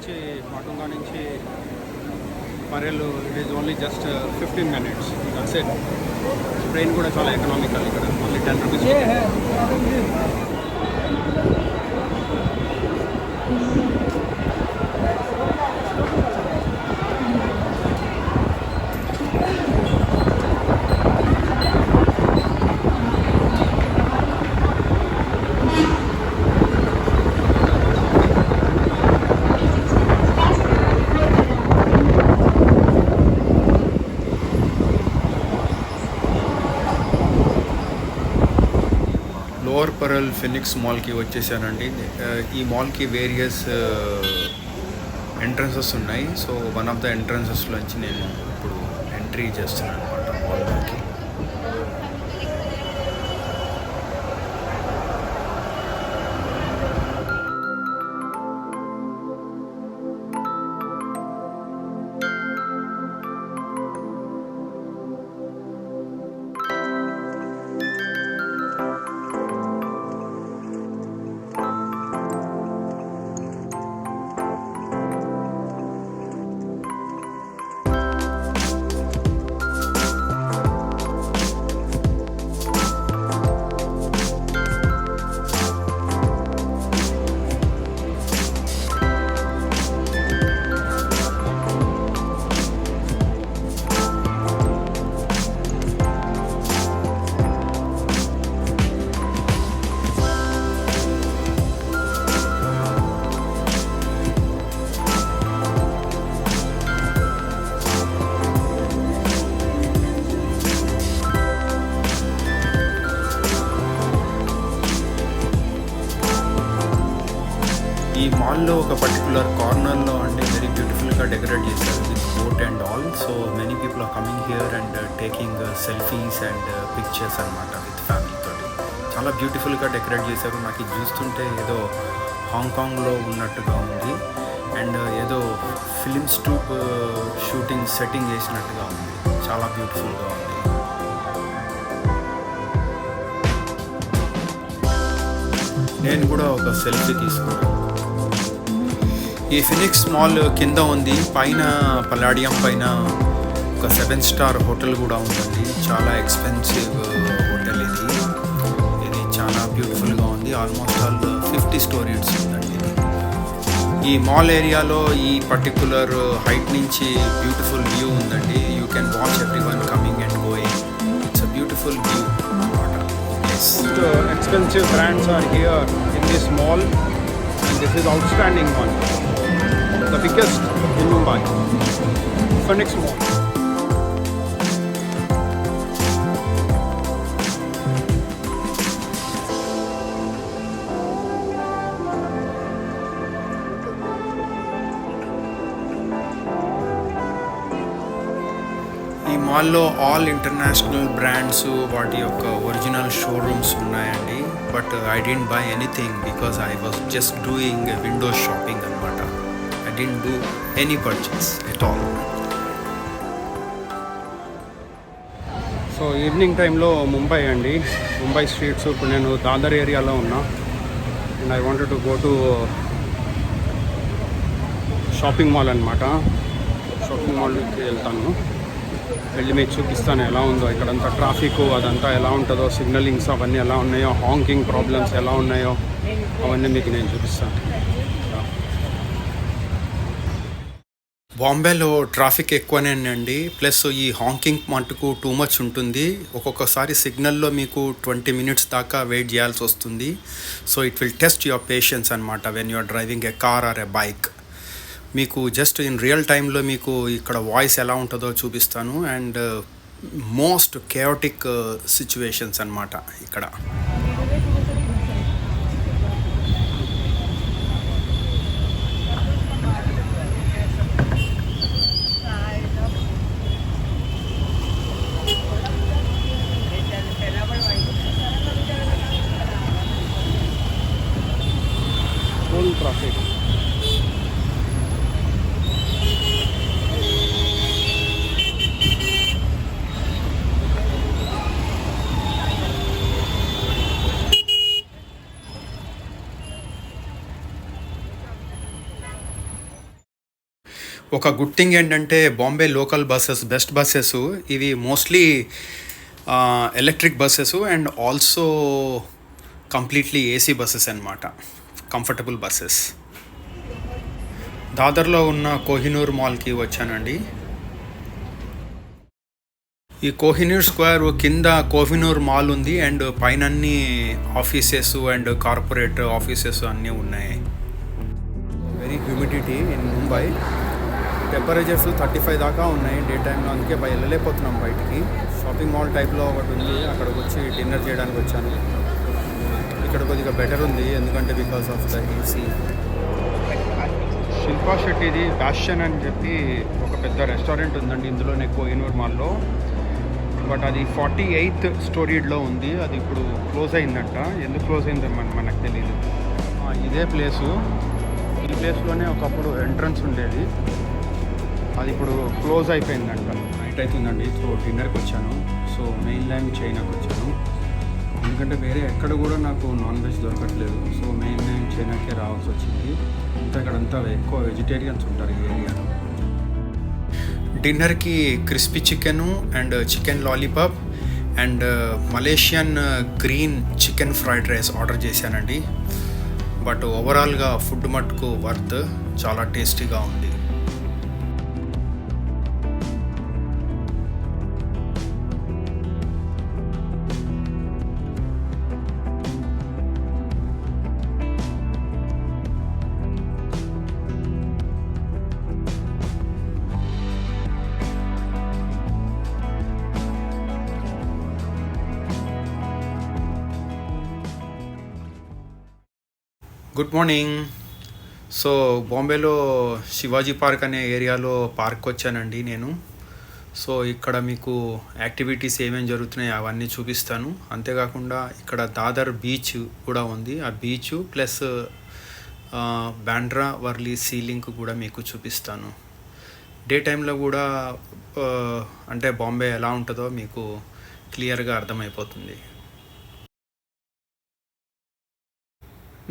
నుంచి మాటుంగా నుంచి Parel it is only just 15 minutes. That's it. Train కూడా చాలా ఎకనామికల్ ఇక్కడ, only 10 rupees. Lower Parel Phoenix మాల్కి వచ్చేసానండి. ఈ మాల్కి వేరియస్ ఎంట్రన్సెస్ ఉన్నాయి. సో వన్ ఆఫ్ ద ఎంట్రన్సెస్లోంచి నేను ఇప్పుడు ఎంట్రీ చేస్తున్నాను అనమాట మాల్లోకి. ఈ మాల్లో ఒక పర్టికులర్ కార్నర్లో అంటే వెరీ బ్యూటిఫుల్గా డెకరేట్ చేశారు with boat and all. So many people are coming here and taking selfies and pictures అనమాట విత్ ఫ్యామిలీ తోటి. చాలా బ్యూటిఫుల్గా డెకరేట్ చేశారు. నాకు ఇది చూస్తుంటే ఏదో హాంకాంగ్లో ఉన్నట్టుగా ఉంది అండ్ ఏదో ఫిలిం షూటింగ్ సెట్టింగ్ చేసినట్టుగా ఉంది. చాలా బ్యూటిఫుల్గా ఉంది. నేను కూడా ఒక సెల్ఫీ తీసుకున్నాను. ఈ ఫినిక్స్ మాల్ కింద ఉంది, పైన పల్లాడియం పైన ఒక 7-star హోటల్ కూడా ఉందండి. చాలా ఎక్స్పెన్సివ్ హోటల్ ఇది. ఇది చాలా బ్యూటిఫుల్గా ఉంది. ఆల్మోస్ట్ ఆల్ 50 stories ఉందండి. ఈ మాల్ ఏరియాలో ఈ పర్టికులర్ హైట్ నుంచి బ్యూటిఫుల్ వ్యూ ఉందండి. You can watch everyone coming and going. It's a beautiful view అన్నమాట. Expensive brands are here in this mall, and this is outstanding one, the biggest in Mumbai, Phoenix Mall. ఈ మాల్లో all international brands వాటి యొక్క original showrooms ఉన్నాయండి. But I didn't buy anything because I was just doing window shopping అనమాట. I didn't do any purchase at all. So evening టైంలో ముంబై అండి, Mumbai streets. ఇప్పుడు నేను దాదర్ ఏరియాలో ఉన్నా and I wanted to go to shopping mall అనమాట. Shopping మాల్కి వెళ్తాను, వెళ్ళి మీకు చూపిస్తాను ఎలా ఉందో ఇక్కడంతా ట్రాఫిక్ అదంతా ఎలా ఉంటుందో, సిగ్నలింగ్స్ అవన్నీ ఎలా ఉన్నాయో, హాంకింగ్ ప్రాబ్లమ్స్ ఎలా ఉన్నాయో అవన్నీ మీకు నేను చూపిస్తాను. బాంబేలో ట్రాఫిక్ ఎక్కువనేనండి. ప్లస్ ఈ హాంకింగ్ మటుకు టూ మచ్ ఉంటుంది. ఒక్కొక్కసారి సిగ్నల్లో మీకు 20 minutes దాకా వెయిట్ చేయాల్సి వస్తుంది. So it will test your patience అనమాట when you are driving a car or a bike. మీకు జస్ట్ ఇన్ రియల్ టైంలో మీకు ఇక్కడ వాయిస్ ఎలా ఉంటుందో చూపిస్తాను. అండ్ మోస్ట్ కేయోటిక్ సిచ్యువేషన్స్ అన్నమాట ఇక్కడ. Full traffic. ఒక గుడ్ థింగ్ ఏంటంటే Bombay local buses BEST buses ఇవి mostly electric buses and also completely AC buses అన్నమాట, కంఫర్టబుల్ బస్సెస్. దాదర్లో ఉన్న కోహినూర్ మాల్కి వచ్చానండి. ఈ కోహినూర్ స్క్వేర్ కింద కోహినూర్ మాల్ ఉంది అండ్ పైన అన్ని ఆఫీసెస్ అండ్ కార్పొరేట్ ఆఫీసెస్ అన్నీ ఉన్నాయి. Very humidity in Mumbai. Temperatures 35 దాకా ఉన్నాయి డే టైంలో, అందుకే వెళ్ళలేకపోతున్నాం బయటికి. షాపింగ్ మాల్ టైప్లో ఒకటి ఉంది, అక్కడికి వచ్చి డిన్నర్ చేయడానికి వచ్చాను. ఇక్కడ కొద్దిగా బెటర్ ఉంది ఎందుకంటే because of the AC. Shilpa శెట్టిది ప్యాషన్ అని చెప్పి ఒక పెద్ద రెస్టారెంట్ ఉందండి ఇందులోనే కోహినూర్ మాల్లో. బట్ అది 48th స్టోరీలో ఉంది, అది ఇప్పుడు క్లోజ్ అయిందంట. ఎందుకు క్లోజ్ అయిందో మనకు తెలియదు. ఇదే ప్లేసు, ఈ ప్లేస్లోనే ఒకప్పుడు ఎంట్రన్స్ ఉండేది, అది ఇప్పుడు క్లోజ్ అయిపోయిందంట. నైట్ అవుతుందండి. సో డిన్నర్కి వచ్చాను. సో మెయిన్ ల్యాండ్ చైనాకి వచ్చాను ఎందుకంటే వేరే ఎక్కడ కూడా నాకు నాన్ వెజ్ దొరకట్లేదు. సో మెయిన్ ల్యాండ్ చైనాకే రావాల్సి వచ్చింది. అంతా ఇక్కడంతా ఎక్కువ వెజిటేరియన్స్ ఉంటారు ఈ ఏరియాలో. డిన్నర్కి crispy chicken and chicken lollipop and Malaysian green chicken fried rice order చేశానండి. బట్ ఓవరాల్గా ఫుడ్ మట్టుకు వర్త్, చాలా టేస్టీగా ఉంది. Good morning. సో బాంబేలో శివాజీ పార్క్ అనే ఏరియాలో పార్క్ వచ్చానండి నేను. సో ఇక్కడ మీకు యాక్టివిటీస్ ఏమేమి జరుగుతున్నాయి అవన్నీ చూపిస్తాను. అంతేకాకుండా ఇక్కడ దాదర్ బీచ్ కూడా ఉంది, ఆ beach plus Bandra Worli sea link కూడా మీకు చూపిస్తాను. డే టైంలో కూడా అంటే బాంబే ఎలా ఉంటుందో మీకు క్లియర్గా అర్థమైపోతుంది.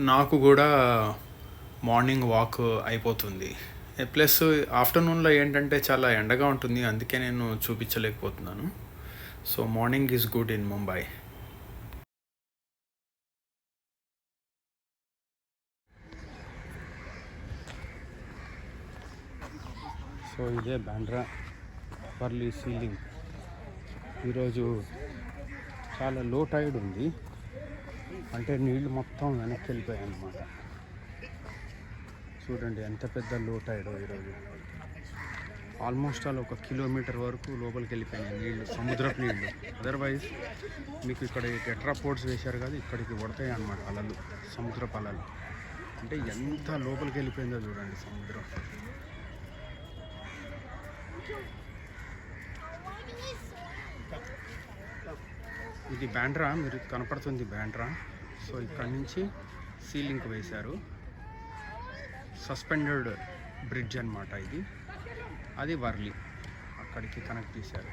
నాకు కూడా మార్నింగ్ వాక్ అయిపోతుంది. ప్లస్ ఆఫ్టర్నూన్లో ఏంటంటే చాలా ఎండగా ఉంటుంది, అందుకే నేను చూపించలేకపోతున్నాను. So morning is good in Mumbai. So ఇదే బాండ్రా వర్లీ సీలింగ్. ఈరోజు చాలా లో టైడ్ ఉంది, అంటే నీళ్ళు మొత్తం వెనక్కి వెళ్ళిపోయాయి అన్నమాట. చూడండి ఎంత పెద్ద లో టైడ్ ఈరోజు. ఆల్మోస్ట్ ఆల్ 1 కిలోమీటర్ వరకు లోపలికి వెళ్ళిపోయినాయి నీళ్ళు, సముద్రపు నీళ్ళు. అదర్వైజ్ మీకు ఇక్కడ టెట్రాపోడ్స్ వేశారు కదా, ఇక్కడికి పడతాయి అన్నమాట అలలు, సముద్రపు అలలు. అంటే ఎంత లోపలికి వెళ్ళిపోయిందో చూడండి సముద్రం. ఇది బాండ్రా, మీరు కనపడుతుంది బాండ్రా. సో ఇక్కడ నుంచి సీలింగ్ వేశారు, సస్పెండెడ్ బ్రిడ్జ్ అన్నమాట ఇది. అది వర్లీ, అక్కడికి కనెక్ట్ చేశారు.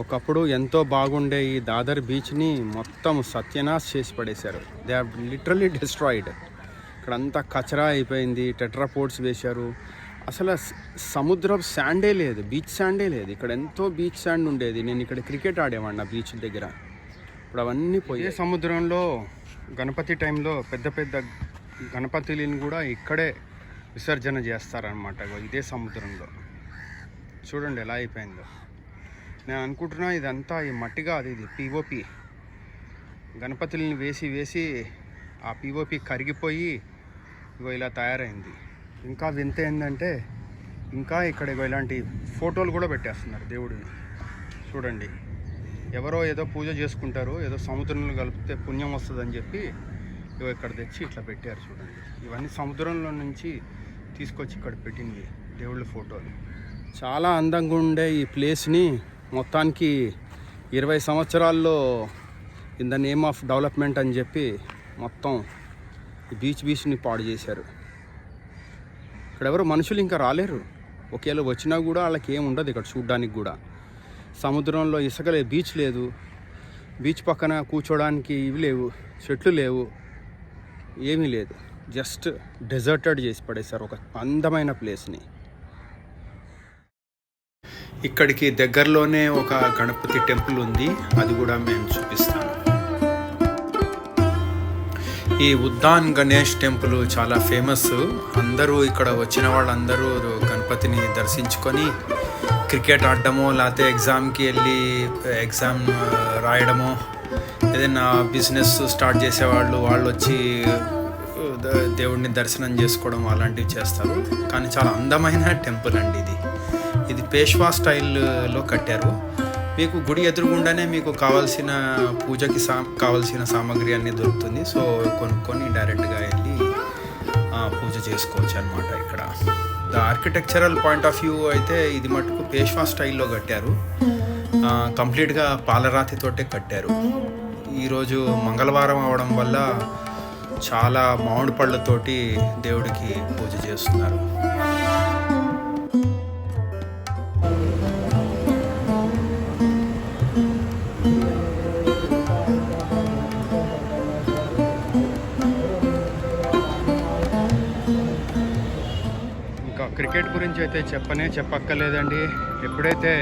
ఒకప్పుడు ఎంతో బాగుండే ఈ దాదర్ బీచ్ని మొత్తం సత్యనాశ్ చేసి పడేశారు. They have literally destroyed. ఇక్కడంతా కచరా అయిపోయింది, టెట్రాపోడ్స్ వేశారు. అసలు సముద్రపు శాండే లేదు, బీచ్ శాండే లేదు. ఇక్కడ ఎంతో బీచ్ శాండ్ ఉండేది, నేను ఇక్కడ క్రికెట్ ఆడేవాడిని ఆ బీచ్ దగ్గర. ఇప్పుడు అవన్నీ పోయి. సముద్రంలో గణపతి టైంలో పెద్ద పెద్ద గణపతులను కూడా ఇక్కడే విసర్జన చేస్తారనమాట. ఇదే సముద్రంలో చూడండి ఎలా అయిపోయిందో. నేను అనుకుంటున్నా ఇదంతా ఈ మట్టిగా అది ఇది పిఓపి. గణపతుల్ని వేసి వేసి ఆ పిఓపి కరిగిపోయి ఇగో ఇలా తయారైంది. ఇంకా వింత ఏంటంటే ఇంకా ఇక్కడ ఇలాంటి ఫోటోలు కూడా పెట్టేస్తున్నారు దేవుడిని. చూడండి, ఎవరో ఏదో పూజ చేసుకుంటారు, ఏదో సముద్రంలో కలిపితే పుణ్యం వస్తుందని చెప్పి ఇక్కడ తెచ్చి ఇట్లా పెట్టారు. చూడండి, ఇవన్నీ సముద్రంలో నుంచి తీసుకొచ్చి ఇక్కడ పెట్టింది దేవుళ్ళ ఫోటోలు. చాలా అందంగా ఉండే ఈ ప్లేస్ని మొత్తానికి 20 సంవత్సరాల్లో in the name of development అని చెప్పి మొత్తం ఈ బీచ్ని పాడు చేశారు. ఇక్కడ ఎవరు మనుషులు ఇంకా రాలేరు. ఒకవేళ వచ్చినా కూడా వాళ్ళకి ఏమి ఉండదు ఇక్కడ చూడ్డానికి కూడా. సముద్రంలో ఇసుక లేదు, బీచ్ లేదు, బీచ్ పక్కన కూర్చోడానికి ఇవి లేవు, చెట్లు లేవు, ఏమీ లేదు. జస్ట్ డెజర్టెడ్ చేసి పడేశారు ఒక అందమైన ప్లేస్ని. ఇక్కడికి దగ్గరలోనే ఒక గణపతి టెంపుల్ ఉంది, అది కూడా మేము చూపిస్తాను. ఈ ఉద్దాన్ గణేష్ టెంపుల్ చాలా ఫేమస్. అందరూ ఇక్కడ వచ్చిన వాళ్ళందరూ గణపతిని దర్శించుకొని క్రికెట్ ఆడడమో, లేకపోతే ఎగ్జామ్కి వెళ్ళి ఎగ్జామ్ రాయడమో, ఏదైనా బిజినెస్ స్టార్ట్ చేసేవాళ్ళు వాళ్ళు వచ్చి దేవుడిని దర్శనం చేసుకోవడం అలాంటివి చేస్తారు. కానీ చాలా అందమైన టెంపుల్ అండి ఇది. ఇది పేష్వా స్టైల్లో కట్టారు. మీకు గుడి ఎదురుగుండానే మీకు కావాల్సిన పూజకి కావాల్సిన సామాగ్రి అన్నీ దొరుకుతుంది. సో కొనుక్కొని డైరెక్ట్గా వెళ్ళి పూజ చేసుకోవచ్చు అనమాట. ఇక్కడ the architectural point of view అయితే ఇది మటుకు పేష్వా స్టైల్లో కట్టారు. కంప్లీట్గా పాలరాతితోటే కట్టారు. ఈరోజు మంగళవారం అవడం వల్ల చాలా మామిడి పళ్ళతోటి దేవుడికి పూజ చేస్తున్నారు. ఇంకా క్రికెట్ గురించి అయితే చెప్పక్కర్లేదండి. ఎప్పుడైతే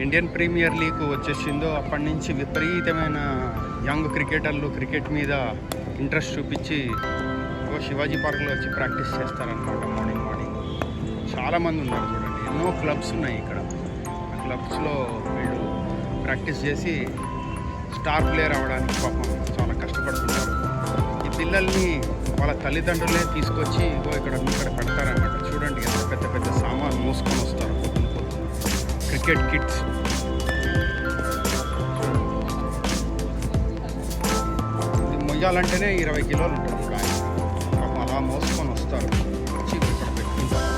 ఇండియన్ ప్రీమియర్ లీగ్ వచ్చేసిందో అప్పటి నుంచి విపరీతమైన యంగ్ క్రికెటర్లు క్రికెట్ మీద ఇంట్రెస్ట్ చూపించి శివాజీ పార్క్లో వచ్చి ప్రాక్టీస్ చేస్తారనమాట. మార్నింగ్ చాలామంది ఉన్నారు చూడండి. ఎన్నో క్లబ్స్ ఉన్నాయి ఇక్కడ. ఆ క్లబ్స్లో వీళ్ళు ప్రాక్టీస్ చేసి స్టార్ ప్లేయర్ అవ్వడానికి పాపం చాలా కష్టపడుతున్నారు. ఈ పిల్లల్ని వాళ్ళ తల్లిదండ్రులే తీసుకొచ్చి ఇక్కడ పెడతారనమాట. చూడండి ఎంత పెద్ద పెద్ద సామాన్లు మోసుకొని వస్తారు క్రికెట్ కిట్స్. ఇది మొయ్యాలంటేనే 20 కిలోలు ఉంటుంది కాయ. పాపం అలా మోసుకొని వస్తారు, వచ్చి ఇక్కడ పెట్టుకుంటారు.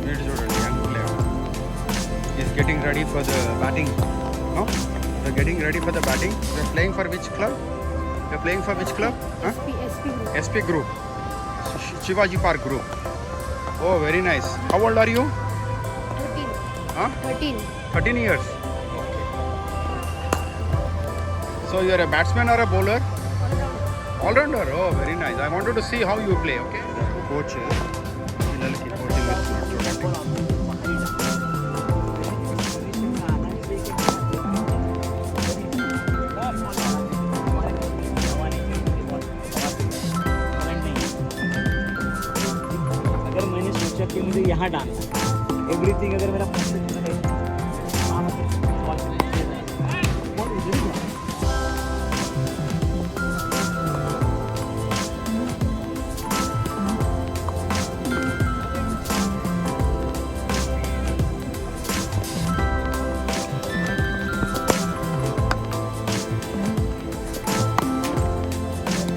మీరు చూడండి young player is getting ready for the batting. No? They're getting ready for the batting. They're playing for which club? They're playing for which club? Huh? SP Group. Shivaji Park Group. Oh, very nice. How old are you? 13. Huh? 13 years. Okay. So you're a batsman or a bowler? All-rounder. Oh, very nice. I wanted to see how you play. Okay. Coach. పిల్లలకి coaching ఇస్తున్నాడు చూడండి. कि मुझे यहाँ डालना everything अगर मेरा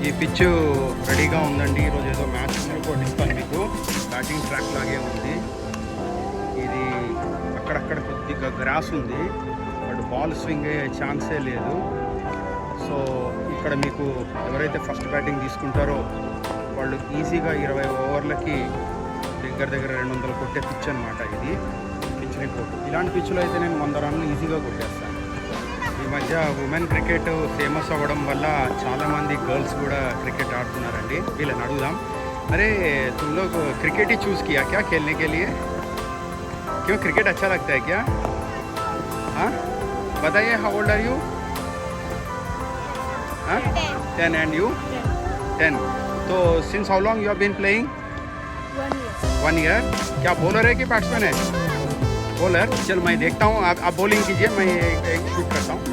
ఈ పిచ్ రెడీగా ఉందండి. ఈరోజు ఏదో మ్యాచ్ కొట్టిస్తాను మీకు. బ్యాటింగ్ ట్రాక్ లాగే ఉంది ఇది. అక్కడక్కడ కొద్దిగా గ్రాస్ ఉంది, బట్ బాల్ స్వింగ్ అయ్యే ఛాన్సే లేదు. సో ఇక్కడ మీకు ఎవరైతే ఫస్ట్ బ్యాటింగ్ తీసుకుంటారో వాళ్ళు ఈజీగా 20 ఓవర్లకి దగ్గర 200 కొట్టే పిచ్ అనమాట ఇది. పిచ్ రిపోర్ట్ ఇలాంటి పిచ్లో అయితే నేను 100 రన్లు ఈజీగా కొట్టేస్తాను. ఈ మధ్య ఉమెన్ క్రికెట్ ఫేమస్ అవ్వడం వల్ల చాలామంది గర్ల్స్ కూడా క్రికెట్ ఆడుతున్నారండి. వీళ్ళని అడుగుదాం. अरे तुम लोग क्रिकेट ही चूज़ किया क्या खेलने के लिए? क्यों क्रिकेट अच्छा लगता है क्या? हाँ बताइए. How old are you? हाँ 10 and you? 10. तो since how long you have been playing? 1 year. क्या बॉलर है कि बैट्समैन है? बॉलर. चल मैं देखता हूँ, आप बॉलिंग कीजिए, मैं एक शूट करता हूँ.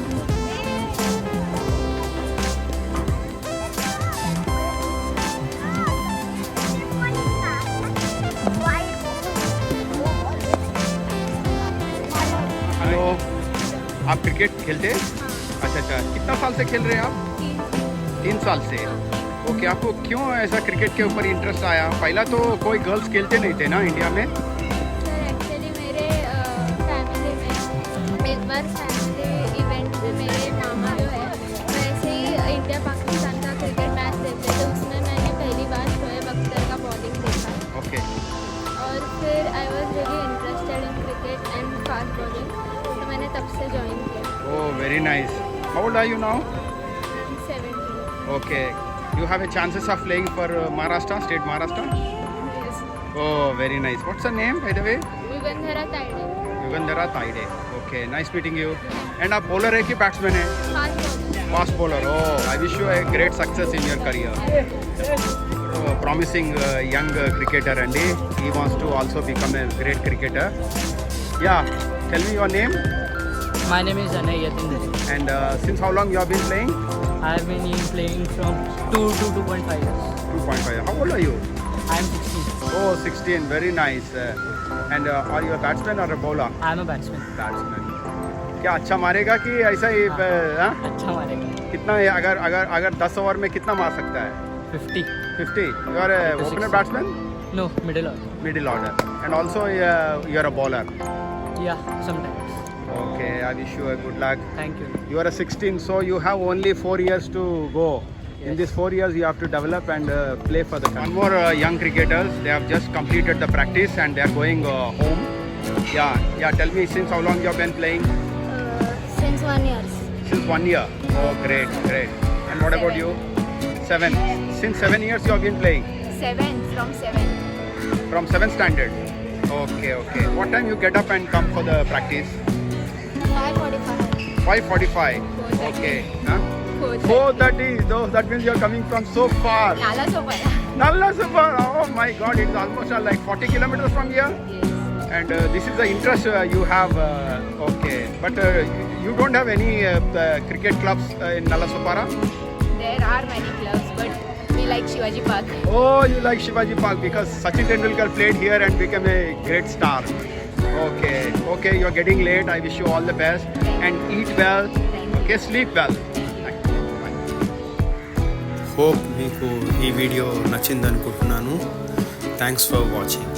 हेलो, आप क्रिकेट खेलते हैं? अच्छा, कितना साल से खेल रहे हैं आप? 3 साल से. ओके, आपको क्यों ऐसा क्रिकेट के ऊपर इंटरेस्ट आया? पहला तो कोई गर्ल्स खेलते नहीं थे ना इंडिया में? सर एक्चुअली मेरे फैमिली में एक बार फैमिली इवेंट में मेरे मामा जो है से ज्वाइन किया. Oh, very nice. How old are you now? 17. Okay. You have a chances of playing for Maharashtra, state Maharashtra? Yes. Oh, very nice. What's the name, by the way? Yugandhara Tayade. Yugandhara Taide. Okay, nice meeting you. And आप bowler है कि batsman है? Fast bowler. Oh, I wish you a great success in your career. Promising young cricketer, and he wants to also become a great cricketer. Yeah, tell me your name. My name is Anay Yatindra. And since how long you have been playing? I have been playing from 2 to 2.5 years. 2.5. How old are you? I am 16. Oh, 16. Very nice. And are you a batsman or a bowler? I am a batsman. Batsman. क्या अच्छा मारेगा कि ऐसा ही हाँ? अच्छा मारेगा. कितना अगर 10 ओवर में कितना मार सकता है? 50. 50. You are a 50, opener 60. batsman? No, middle order. Middle order. And also you are a bowler. Yeah, sometimes. Okay, I wish you a good luck. Thank you. You are a 16, so you have only 4 years to go. In these 4 years, you have to develop and play for the country. One more young cricketers, they have just completed the practice and they are going home. Yeah. Tell me, since how long you have been playing? Since 1 year. Since 1 year. Oh, great. And what about you? 7. Since 7 years you have been playing. 7 from 7. From 7th standard. Okay. What time you get up and come for the practice? 5:45. 5:45. 4:30. Okay. Huh? 4:30. 4:30. That means you are coming from so far. Nala Sopara. Nalla Super. Oh my God! It's almost like 40 kilometers from here. Yes. And this is the interest you have. Okay. But you don't have any cricket clubs in Nalla Sopara? There are many clubs, but we like Shivaji Park. Oh, you like Shivaji Park because Sachin Tendulkar played here and became a great star. Okay, you're getting late. I wish you all the best and eat well. Okay, sleep well. Hope మీకు ఈ video నచ్చిందనుకుంటున్నాను. Thanks for watching.